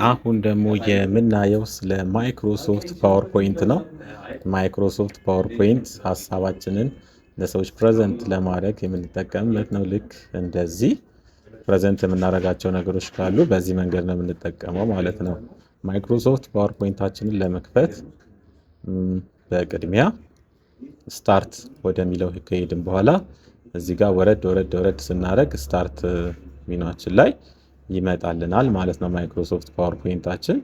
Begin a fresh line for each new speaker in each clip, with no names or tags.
አሁን ደግሞ የምናየው ስለ ማይክሮሶፍት ፓወርፖይንት ነው። ማይክሮሶፍት ፓወርፖይንት ሀሳባችንን ለሰዎች ፕሬዘንት ለማድረግ የምንጠቀምበት ነው። ልክ እንደዚህ ፕሬዘንት የምናደርጋቸው ነገሮች ካሉ በዚህ መንገድ ነው የምንጠቀመው ማለት ነው። ማይክሮሶፍት ፓወርፖይንታችንን ለመክፈት በቅድሚያ ስታርት ወደሚለው ከሄድን በኋላ እዚህ ጋር ወረድ ስናደርግ ስታርት ሚናችን ላይ ይመጣልናል ማለት ነው። ማይክሮሶፍት ፓወርፖይንታችን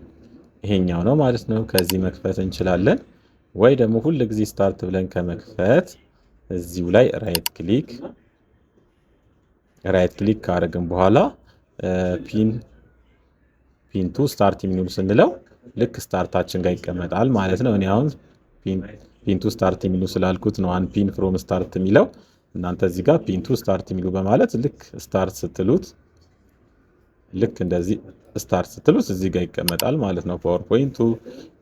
ይሄኛው ነው ማለት ነው። ከዚህ መክፈት እንችላለን ወይ ደግሞ ሁል ጊዜ ስታርት ብለን ከመክፈት እዚሁ ላይ ራይት ክሊክ ካደረግን በኋላ ፒን ቱ ስታርት የሚሉ ስንለው ልክ ስታርታችን ጋር ይቀመጣል ማለት ነው። እኔ አሁን ፒን ቱ ስታርት የሚሉ ስላልኩት ነው አን ፒን ፍሮም ስታርት የሚለው። እናንተ እዚህ ጋር ፒን ቱ ስታርት የሚሉ በማለት ልክ ስታርት ስትሉት ልክ እንደዚህ ስታርት ስትሉት እዚህ ጋር ይቀመጣል ማለት ነው ፓወርፖይንቱ።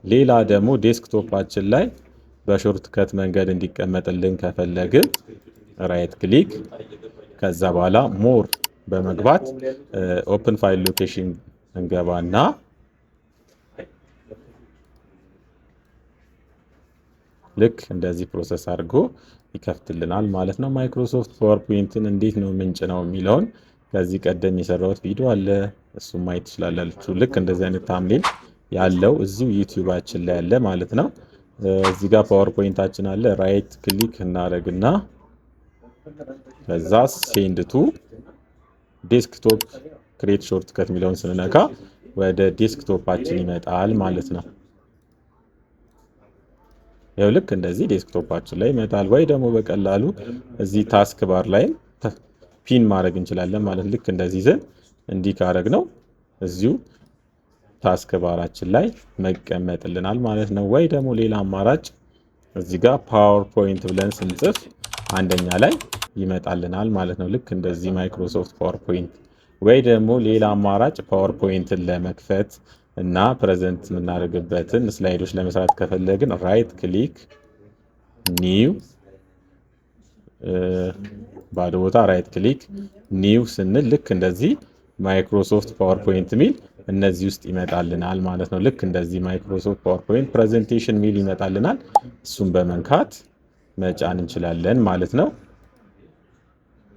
ሌላ ደግሞ ዴስክቶፓችን ላይ በሾርት ከት መንገድ እንዲቀመጥልን ከፈለግን ራይት ክሊክ ከዛ በኋላ ሞር በመግባት ኦፕን ፋይል ሎኬሽን እንገባና ልክ እንደዚህ ፕሮሰስ አድርጎ ይከፍትልናል ማለት ነው። ማይክሮሶፍት ፓወርፖይንትን እንዴት ነው ምንጭ ነው የሚለውን ከዚህ ቀደም የሰራሁት ቪዲዮ አለ፣ እሱም ማየት ትችላላችሁ። ልክ እንደዚህ አይነት ታምኔል ያለው እዚሁ ዩቲዩባችን ላይ አለ ማለት ነው። እዚህ ጋር ፓወርፖይንታችን አለ። ራይት ክሊክ እናደርግና ከዛ ሴንድ ቱ ዴስክቶፕ ክሬት ሾርት ከት የሚለውን ስንነካ ወደ ዴስክቶፓችን ይመጣል ማለት ነው። ያው ልክ እንደዚህ ዴስክቶፓችን ላይ ይመጣል። ወይ ደግሞ በቀላሉ እዚህ ታስክ ባር ላይ ፒን ማድረግ እንችላለን ማለት ልክ እንደዚህ ይዘን እንዲህ ካደረግ ነው እዚሁ ታስክ ባራችን ላይ መቀመጥልናል ማለት ነው። ወይ ደግሞ ሌላ አማራጭ እዚህ ጋር ፓወርፖይንት ብለን ስንጽፍ አንደኛ ላይ ይመጣልናል ማለት ነው። ልክ እንደዚህ ማይክሮሶፍት ፓወርፖይንት። ወይ ደግሞ ሌላ አማራጭ ፓወርፖይንትን ለመክፈት እና ፕሬዘንት የምናደርግበትን ስላይዶች ለመስራት ከፈለግን ራይት ክሊክ ኒው ባዶ ቦታ ራይት ክሊክ ኒው ስንል ልክ እንደዚህ ማይክሮሶፍት ፓወርፖይንት ሚል እነዚህ ውስጥ ይመጣልናል ማለት ነው። ልክ እንደዚህ ማይክሮሶፍት ፓወርፖይንት ፕሬዘንቴሽን ሚል ይመጣልናል። እሱን በመንካት መጫን እንችላለን ማለት ነው።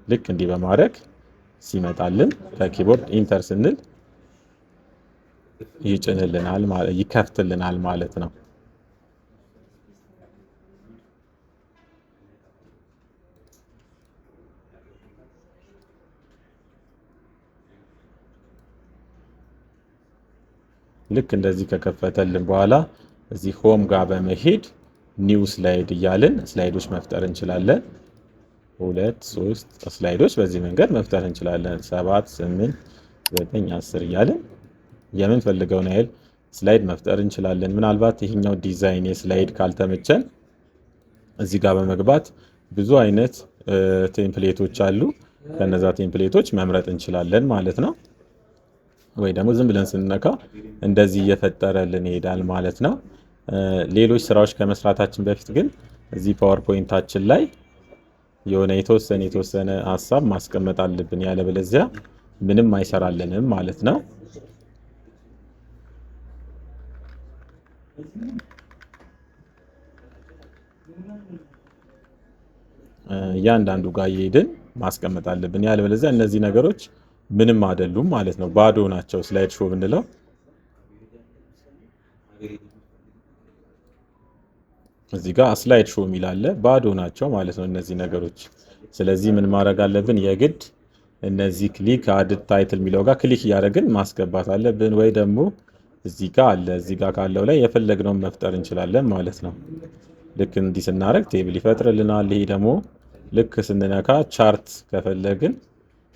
ልክ እንዲህ በማድረግ ሲመጣልን ከኪቦርድ ኢንተር ስንል ይጭንልናል ማለት ይከፍትልናል ማለት ነው። ልክ እንደዚህ ከከፈተልን በኋላ እዚህ ሆም ጋር በመሄድ ኒው ስላይድ እያልን ስላይዶች መፍጠር እንችላለን። 2 3 ስላይዶች በዚህ መንገድ መፍጠር እንችላለን። 7 8 9 10 እያልን የምንፈልገውን ያህል ስላይድ መፍጠር እንችላለን። ምናልባት ይሄኛው ዲዛይን የስላይድ ካልተመቸን እዚህ ጋር በመግባት ብዙ አይነት ቴምፕሌቶች አሉ። ከነዛ ቴምፕሌቶች መምረጥ እንችላለን ማለት ነው። ወይ ደግሞ ዝም ብለን ስንነካ እንደዚህ እየፈጠረልን ይሄዳል ማለት ነው። ሌሎች ስራዎች ከመስራታችን በፊት ግን እዚህ ፓወርፖይንታችን ላይ የሆነ የተወሰነ ሀሳብ ማስቀመጥ አለብን። ያለበለዚያ ምንም አይሰራልንም ማለት ነው። እያንዳንዱ ጋር እየሄድን ማስቀመጥ አለብን። ያለበለዚያ እነዚህ ነገሮች ምንም አይደሉም ማለት ነው፣ ባዶ ናቸው። ስላይድ ሾው ብንለው እዚህ ጋር ስላይድ ሾው የሚል አለ፣ ባዶ ናቸው ማለት ነው እነዚህ ነገሮች። ስለዚህ ምን ማድረግ አለብን? የግድ እነዚህ ክሊክ አድ ታይትል የሚለው ጋር ክሊክ እያደረግን ማስገባት አለብን። ወይ ደግሞ እዚህ ጋር አለ፣ እዚህ ጋር ካለው ላይ የፈለግነውን መፍጠር እንችላለን ማለት ነው። ልክ እንዲህ ስናደርግ ቴብል ይፈጥርልናል። ይሄ ደግሞ ልክ ስንነካ ቻርት ከፈለግን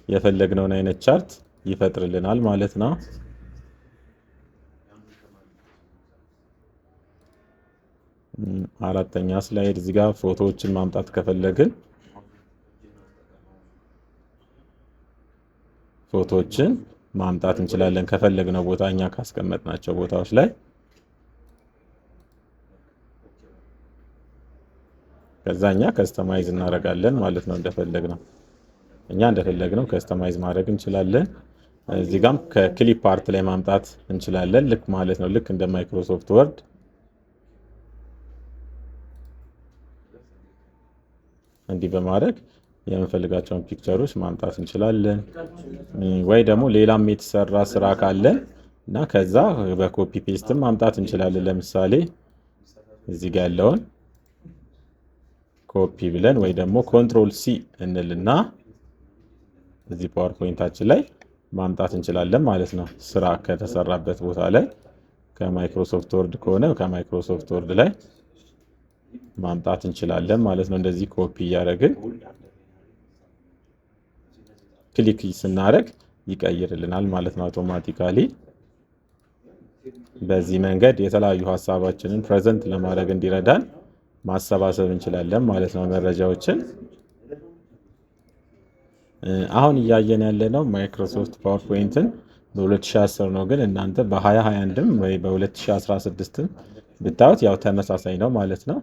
የፈለግነውን አይነት ቻርት ይፈጥርልናል ማለት ነው። አራተኛ ስላይድ እዚህ ጋር ፎቶዎችን ማምጣት ከፈለግን ፎቶዎችን ማምጣት እንችላለን ከፈለግነው ቦታ እኛ ካስቀመጥናቸው ቦታዎች ላይ። ከዛኛ ከስተማይዝ እናደርጋለን ማለት ነው። እንደፈለግነው ከስተማይዝ ማድረግ እንችላለን። እዚህ ጋም ከክሊፕ አርት ላይ ማምጣት እንችላለን ልክ ማለት ነው። ልክ እንደ ማይክሮሶፍት ወርድ እንዲህ በማድረግ የምንፈልጋቸውን ፒክቸሮች ማምጣት እንችላለን። ወይ ደግሞ ሌላም የተሰራ ስራ ካለን እና ከዛ በኮፒ ፔስትም ማምጣት እንችላለን። ለምሳሌ እዚህ ጋር ያለውን ኮፒ ብለን ወይ ደግሞ ኮንትሮል ሲ እንልና እዚህ ፓወርፖይንታችን ላይ ማምጣት እንችላለን ማለት ነው። ስራ ከተሰራበት ቦታ ላይ ከማይክሮሶፍት ወርድ ከሆነ ከማይክሮሶፍት ወርድ ላይ ማምጣት እንችላለን ማለት ነው። እንደዚህ ኮፒ እያደረግን ክሊክ ስናደርግ ይቀይርልናል ማለት ነው አውቶማቲካሊ። በዚህ መንገድ የተለያዩ ሀሳባችንን ፕሬዘንት ለማድረግ እንዲረዳን ማሰባሰብ እንችላለን ማለት ነው መረጃዎችን። አሁን እያየን ያለነው ማይክሮሶፍት ፓወርፖይንትን በ2010 ነው፣ ግን እናንተ በ2021ም ወይ በ2016ም ብታዩት ያው ተመሳሳይ ነው ማለት ነው።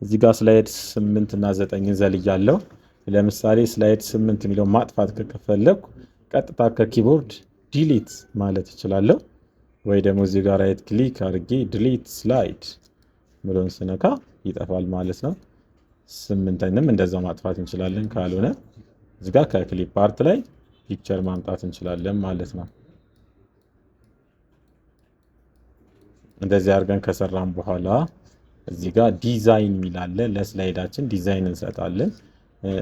እዚህ ጋር ስላይድ 8 እና 9 ዘልያለሁ። ለምሳሌ ስላይድ 8 የሚለውን ማጥፋት ከፈለኩ ቀጥታ ከኪቦርድ ዲሊት ማለት እችላለሁ። ወይ ደግሞ እዚህ ጋር ራይት ክሊክ አድርጌ ዲሊት ስላይድ ምሎን ስነካ ይጠፋል ማለት ነው። 8ንም እንደዛው ማጥፋት እንችላለን። ካልሆነ እዚህ ጋር ከክሊፕ አርት ላይ ፒክቸር ማምጣት እንችላለን ማለት ነው። እንደዚህ አድርገን ከሰራን በኋላ እዚህ ጋር ዲዛይን የሚላለ ለስላይዳችን ዲዛይን እንሰጣለን።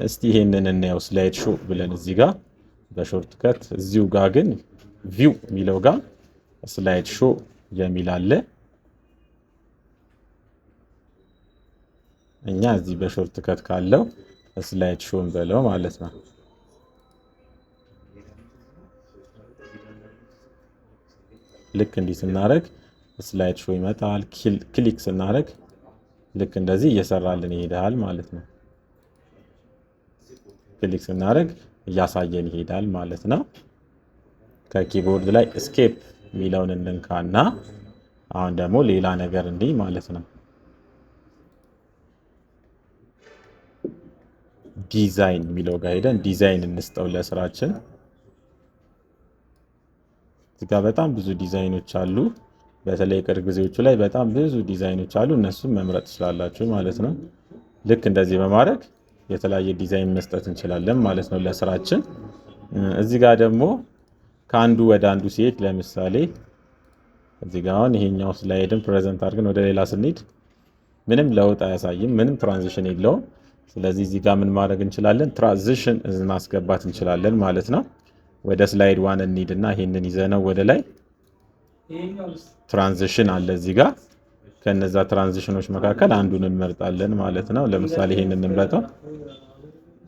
እስቲ ይሄንን እናየው። ስላይድ ሾው ብለን እዚህ ጋር በሾርት ከት እዚሁ ጋር ግን ቪው የሚለው ጋር ስላይድ ሾው የሚል አለ። እኛ እዚህ በሾርት ከት ካለው ስላይድ ሾው እንበለው ማለት ነው። ልክ እንዲህ ስናደርግ ስላይድ ሾው ይመጣል። ክሊክ ስናደርግ ልክ እንደዚህ እየሰራልን ይሄዳል ማለት ነው። ክሊክ ስናደርግ እያሳየን ይሄዳል ማለት ነው። ከኪቦርድ ላይ እስኬፕ የሚለውን እንንካና አሁን ደግሞ ሌላ ነገር እንዲህ ማለት ነው ዲዛይን የሚለው ጋር ሄደን ዲዛይን እንስጠው ለስራችን። እዚህ ጋር በጣም ብዙ ዲዛይኖች አሉ። በተለይ ቅርብ ጊዜዎቹ ላይ በጣም ብዙ ዲዛይኖች አሉ። እነሱም መምረጥ ትችላላችሁ ማለት ነው። ልክ እንደዚህ በማድረግ የተለያየ ዲዛይን መስጠት እንችላለን ማለት ነው ለስራችን። እዚህ ጋር ደግሞ ከአንዱ ወደ አንዱ ሲሄድ ለምሳሌ እዚህ ጋር አሁን ይሄኛው ስላይድን ፕሬዘንት አድርገን ወደ ሌላ ስንሄድ ምንም ለውጥ አያሳይም፣ ምንም ትራንዚሽን የለውም። ስለዚህ እዚህ ጋር ምን ማድረግ እንችላለን? ትራንዚሽን ማስገባት እንችላለን ማለት ነው። ወደ ስላይድ ዋን እንሂድና ይሄንን ይዘነው ወደ ላይ ትራንዚሽን አለ እዚህ ጋር። ከነዛ ትራንዚሽኖች መካከል አንዱን እንመርጣለን ማለት ነው። ለምሳሌ ይሄንን እንምረጠው።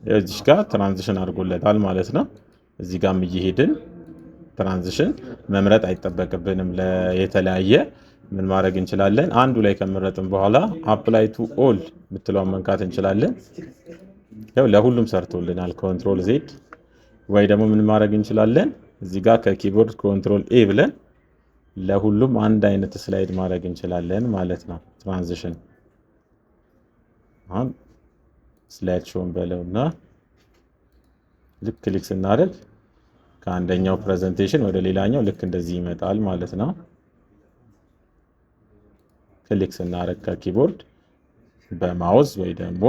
እዚህ ጋር ትራንዚሽን አድርጎለታል ማለት ነው። እዚህ ጋርም እየሄድን ትራንዚሽን መምረጥ አይጠበቅብንም። የተለያየ ምን ማድረግ እንችላለን? አንዱ ላይ ከመረጥን በኋላ አፕላይ ቱ ኦል የምትለውን መንካት እንችላለን። ያው ለሁሉም ሰርቶልናል። ኮንትሮል ዜድ ወይ ደግሞ ምን ማድረግ እንችላለን? እዚህ ጋር ከኪቦርድ ኮንትሮል ኤ ብለን ለሁሉም አንድ አይነት ስላይድ ማድረግ እንችላለን ማለት ነው። ትራንዚሽን አሁን ስላይድ ሾውን በለውና ልክ ክሊክ ስናደርግ ከአንደኛው ፕሬዘንቴሽን ወደ ሌላኛው ልክ እንደዚህ ይመጣል ማለት ነው። ክሊክ ስናደርግ ከኪቦርድ በማውዝ ወይ ደግሞ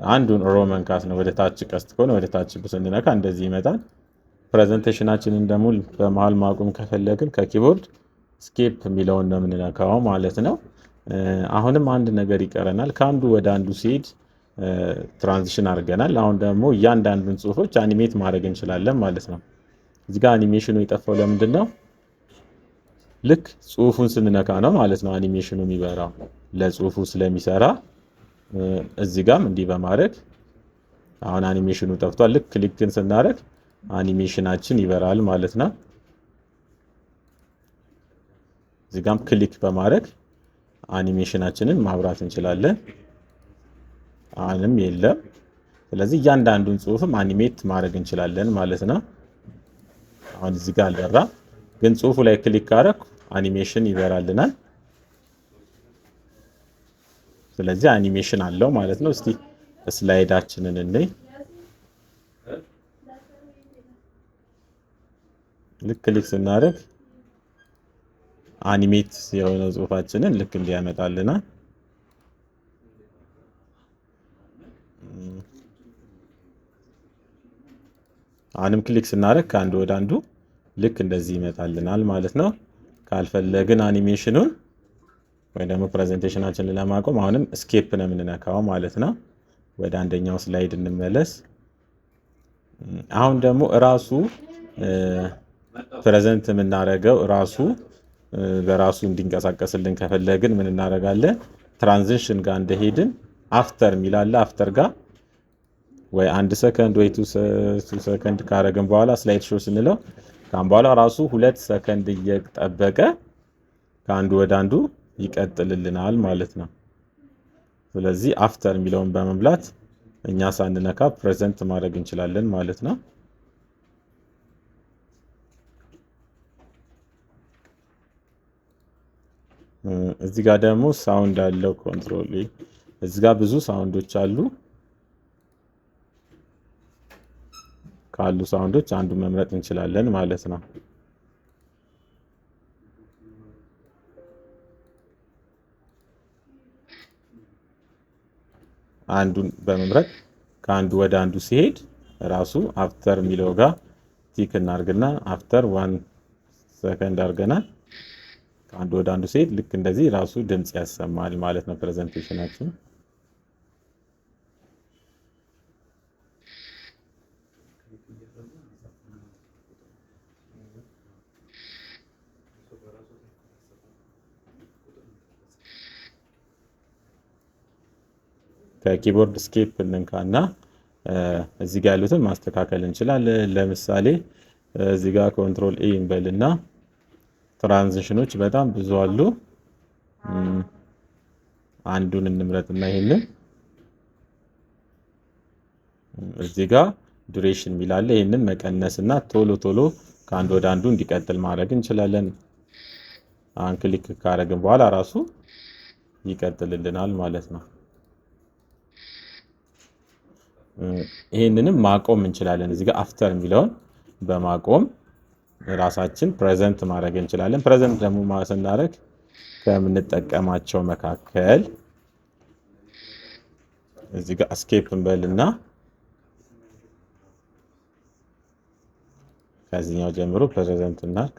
አንዱን ሮ መንካት ነው። ወደ ታች ቀስት ከሆነ ወደ ታች ስንነካ እንደዚህ ይመጣል። ፕሬዘንቴሽናችንን ደግሞ በመሃል ማቆም ከፈለግን ከኪቦርድ ስኬፕ የሚለውን ነው የምንነካው ማለት ነው። አሁንም አንድ ነገር ይቀረናል። ከአንዱ ወደ አንዱ ሲሄድ ትራንዚሽን አድርገናል። አሁን ደግሞ እያንዳንዱን ጽሁፎች አኒሜት ማድረግ እንችላለን ማለት ነው። እዚህ ጋር አኒሜሽኑ የጠፋው ለምንድን ነው? ልክ ጽሁፉን ስንነካ ነው ማለት ነው አኒሜሽኑ የሚበራው ለጽሁፉ ስለሚሰራ። እዚህ ጋርም እንዲህ በማድረግ አሁን አኒሜሽኑ ጠፍቷል። ልክ ክሊክን ስናደርግ አኒሜሽናችን ይበራል ማለት ነው። እዚህ ጋርም ክሊክ በማድረግ አኒሜሽናችንን ማብራት እንችላለን። አሁንም የለም። ስለዚህ እያንዳንዱን ጽሁፍም አኒሜት ማድረግ እንችላለን ማለት ነው። አሁን እዚህ ጋር አልበራ፣ ግን ጽሁፉ ላይ ክሊክ ካደረኩ አኒሜሽን ይበራልናል። ስለዚህ አኒሜሽን አለው ማለት ነው። እስቲ ስላይዳችንን እንይ። ልክ ክሊክ ስናደርግ አኒሜት የሆነ ጽሁፋችንን ልክ እንዲያመጣልናል። አሁንም ክሊክ ስናደርግ ከአንዱ ወደ አንዱ ልክ እንደዚህ ይመጣልናል ማለት ነው። ካልፈለግን አኒሜሽኑን ወይ ደግሞ ፕሬዘንቴሽናችንን ለማቆም አሁንም ስኬፕ ነው የምንነካው ማለት ነው። ወደ አንደኛው ስላይድ እንመለስ። አሁን ደግሞ ራሱ ፕሬዘንት የምናደርገው በራሱ እንዲንቀሳቀስልን ከፈለግን ምን እናደርጋለን? ትራንዚሽን ጋር እንደሄድን አፍተር የሚላለ አፍተር ጋር ወይ 1 ሰከንድ ወይ 2 ሰከንድ ካረግን በኋላ ስላይድ ሾው ስንለው ካም በኋላ ራሱ 2 ሰከንድ እየጠበቀ ከአንዱ ወደ አንዱ ይቀጥልልናል ማለት ነው። ስለዚህ አፍተር የሚለውን በመምላት እኛ ሳንነካ ፕሬዘንት ማድረግ እንችላለን ማለት ነው። እዚህ ጋር ደግሞ ሳውንድ አለው ኮንትሮል። እዚህ ጋር ብዙ ሳውንዶች አሉ። ካሉ ሳውንዶች አንዱን መምረጥ እንችላለን ማለት ነው። አንዱን በመምረጥ ከአንዱ ወደ አንዱ ሲሄድ ራሱ አፍተር የሚለው ጋር ቲክ እናርግና አፍተር 1 ሰከንድ አድርገናል። ከአንዱ ወደ አንዱ ሲሄድ ልክ እንደዚህ ራሱ ድምጽ ያሰማል ማለት ነው ፕሬዘንቴሽናችን። ከኪቦርድ ስኬፕ እንንካና እዚህ ጋር ያሉትን ማስተካከል እንችላለን። ለምሳሌ እዚህ ጋር ኮንትሮል ኤ እንበልና ትራንዚሽኖች በጣም ብዙ አሉ። አንዱን እንምረጥና ይሄንን እዚህ ጋር ዱሬሽን የሚላለ ይሄንን መቀነስና ቶሎ ቶሎ ከአንድ ወደ አንዱ እንዲቀጥል ማድረግ እንችላለን። አሁን ክሊክ ካደረግን በኋላ ራሱ ይቀጥልልናል ማለት ነው። ይሄንንም ማቆም እንችላለን። እዚህ ጋር አፍተር የሚለውን በማቆም ራሳችን ፕሬዘንት ማድረግ እንችላለን። ፕሬዘንት ደግሞ ስናደርግ ከምንጠቀማቸው መካከል እዚህ ጋር እስኬፕ እንበልና ከዚህኛው ጀምሮ ፕሬዘንት እናድርግ።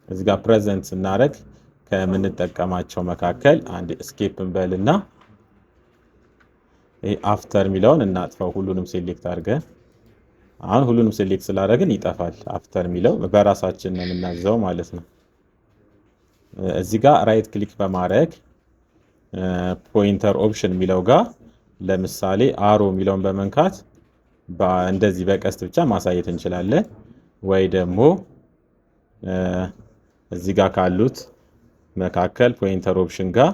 እዚህ ጋር ፕሬዘንት ስናደርግ ከምንጠቀማቸው መካከል አንድ እስኬፕ እንበልና አፍተር የሚለውን እናጥፋው። ሁሉንም ሴሌክት አድርገን አሁን ሁሉንም ሴሌክት ስላደረግን ይጠፋል። አፍተር የሚለው በራሳችን ነው የምናዘው ማለት ነው። እዚህ ጋር ራይት ክሊክ በማድረግ ፖይንተር ኦፕሽን የሚለው ጋር ለምሳሌ አሮ የሚለውን በመንካት እንደዚህ በቀስት ብቻ ማሳየት እንችላለን። ወይ ደግሞ እዚህ ጋር ካሉት መካከል ፖይንተር ኦፕሽን ጋር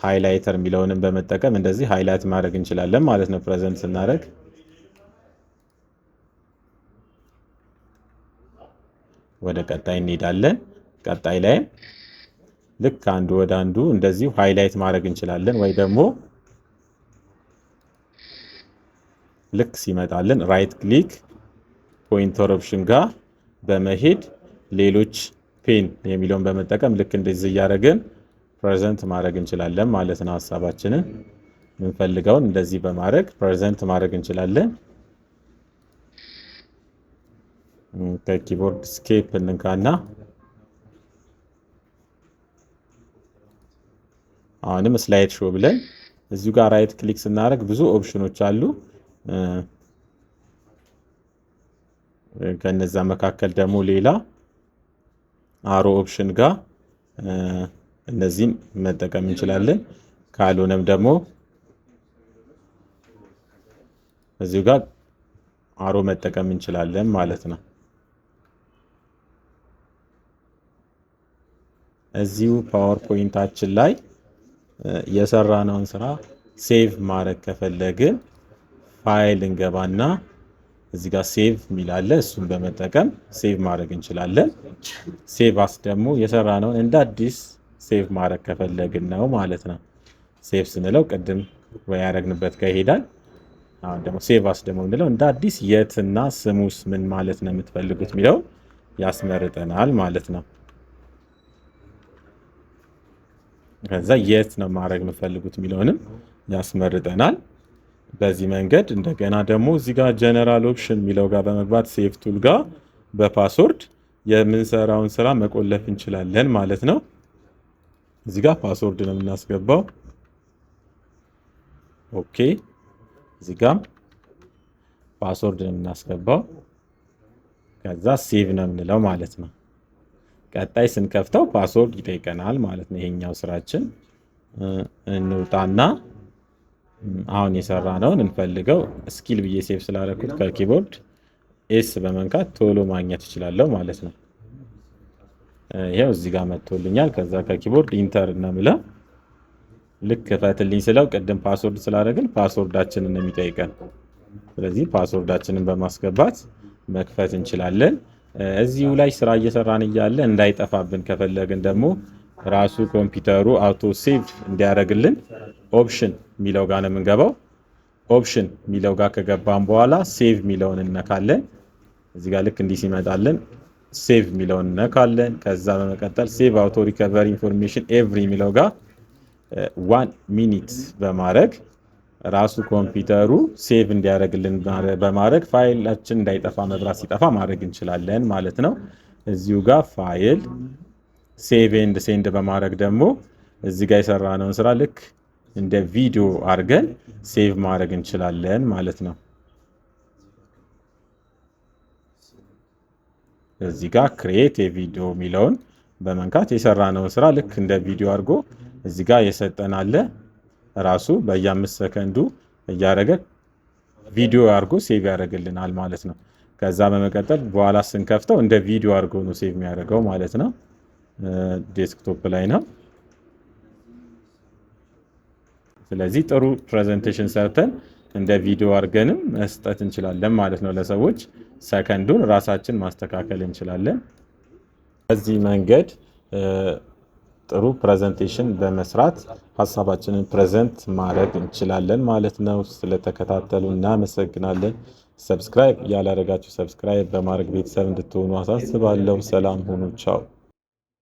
ሃይላይተር የሚለውንም በመጠቀም እንደዚህ ሃይላይት ማድረግ እንችላለን ማለት ነው። ፕሬዘንት ስናደርግ ወደ ቀጣይ እንሄዳለን። ቀጣይ ላይም ልክ አንዱ ወደ አንዱ እንደዚሁ ሃይላይት ማድረግ እንችላለን። ወይ ደግሞ ልክ ሲመጣልን ራይት ክሊክ ፖይንተር ኦፕሽን ጋር በመሄድ ሌሎች ፔን የሚለውን በመጠቀም ልክ እንደዚህ እያደረግን ፕሬዘንት ማድረግ እንችላለን ማለት ነው። ሐሳባችንን የምንፈልገውን እንደዚህ በማድረግ ፕሬዘንት ማድረግ እንችላለን። ከኪቦርድ ስኬፕ እንንካና አሁንም ስላይድ ሾው ብለን እዚሁ ጋር ራይት ክሊክ ስናደርግ ብዙ ኦፕሽኖች አሉ። ከነዛ መካከል ደግሞ ሌላ አሮ ኦፕሽን ጋር እነዚህን መጠቀም እንችላለን። ካልሆነም ደግሞ እዚሁ ጋር አሮ መጠቀም እንችላለን ማለት ነው። እዚሁ ፓወርፖይንታችን ላይ የሰራነውን ስራ ሴቭ ማድረግ ከፈለግን ፋይል እንገባና እዚህ ጋር ሴቭ የሚል አለ። እሱን በመጠቀም ሴቭ ማድረግ እንችላለን። ሴቭ አስ ደግሞ የሰራነውን እንደ አዲስ ሴቭ ማድረግ ከፈለግን ነው ማለት ነው። ሴቭ ስንለው ቅድም ወይ ያደረግንበት ጋር ይሄዳል። አሁን ደግሞ ሴቭ አስ ደግሞ የምንለው እንደ አዲስ የትና ስሙስ ምን ማለት ነው የምትፈልጉት የሚለው ያስመርጠናል ማለት ነው። ከዛ የት ነው ማድረግ የምትፈልጉት የሚለውንም ያስመርጠናል። በዚህ መንገድ እንደገና ደግሞ እዚህ ጋር ጀነራል ኦፕሽን የሚለው ጋር በመግባት ሴቭ ቱል ጋር በፓስወርድ የምንሰራውን ስራ መቆለፍ እንችላለን ማለት ነው። እዚህ ጋር ፓስወርድ ነው የምናስገባው። ኦኬ እዚህ ጋር ፓስወርድ ነው የምናስገባው። ከዛ ሴቭ ነው የምንለው ማለት ነው። ቀጣይ ስንከፍተው ፓስወርድ ይጠይቀናል ማለት ነው። ይሄኛው ስራችን እንውጣና አሁን የሰራነውን እንፈልገው። ስኪል ብዬ ሴቭ ስላደረኩት ከኪቦርድ ኤስ በመንካት ቶሎ ማግኘት እችላለሁ ማለት ነው። ይሄው እዚህ ጋር መጥቶልኛል። ከዛ ከኪቦርድ ኢንተር እንምለው። ልክ ክፈትልኝ ስለው ቅድም ፓስወርድ ስላደረግን ፓስወርዳችንን ነው የሚጠይቀን። ስለዚህ ፓስወርዳችንን በማስገባት መክፈት እንችላለን። እዚሁ ላይ ስራ እየሰራን እያለ እንዳይጠፋብን ከፈለግን ደግሞ ራሱ ኮምፒውተሩ አውቶ ሴቭ እንዲያደርግልን ኦፕሽን የሚለው ጋር ነው የምንገባው። ኦፕሽን የሚለው ጋር ከገባን በኋላ ሴቭ የሚለውን እነካለን። እዚህ ጋር ልክ እንዲህ ሲመጣልን ሴቭ የሚለውን እነካለን። ከዛ በመቀጠል ሴቭ አውቶ ሪከቨሪ ኢንፎርሜሽን ኤቭሪ የሚለው ጋር 1 ሚኒት በማድረግ ራሱ ኮምፒውተሩ ሴቭ እንዲያደርግልን በማድረግ ፋይላችን እንዳይጠፋ መብራት ሲጠፋ ማድረግ እንችላለን ማለት ነው። እዚሁ ጋር ፋይል ሴቭ ኤንድ ሴንድ በማድረግ ደግሞ እዚህ ጋር የሰራነውን ስራ ልክ እንደ ቪዲዮ አድርገን ሴቭ ማድረግ እንችላለን ማለት ነው። እዚህ ጋር ክሬት የቪዲዮ የሚለውን በመንካት የሰራነውን ስራ ልክ እንደ ቪዲዮ አድርጎ እዚህ ጋር የሰጠን አለ። ራሱ በየ5 ሰከንዱ እያደረገ ቪዲዮ አድርጎ ሴቭ ያደርግልናል ማለት ነው። ከዛ በመቀጠል በኋላ ስንከፍተው እንደ ቪዲዮ አድርጎ ነው ሴቭ የሚያደርገው ማለት ነው። ዴስክቶፕ ላይ ነው። ስለዚህ ጥሩ ፕሬዘንቴሽን ሰርተን እንደ ቪዲዮ አድርገንም መስጠት እንችላለን ማለት ነው ለሰዎች። ሰከንዱን ራሳችን ማስተካከል እንችላለን። በዚህ መንገድ ጥሩ ፕሬዘንቴሽን በመስራት ሀሳባችንን ፕሬዘንት ማድረግ እንችላለን ማለት ነው። ስለተከታተሉ እናመሰግናለን። ሰብስክራይብ ያላደረጋችሁ ሰብስክራይብ በማድረግ ቤተሰብ እንድትሆኑ አሳስባለሁ። ሰላም ሁኑ። ቻው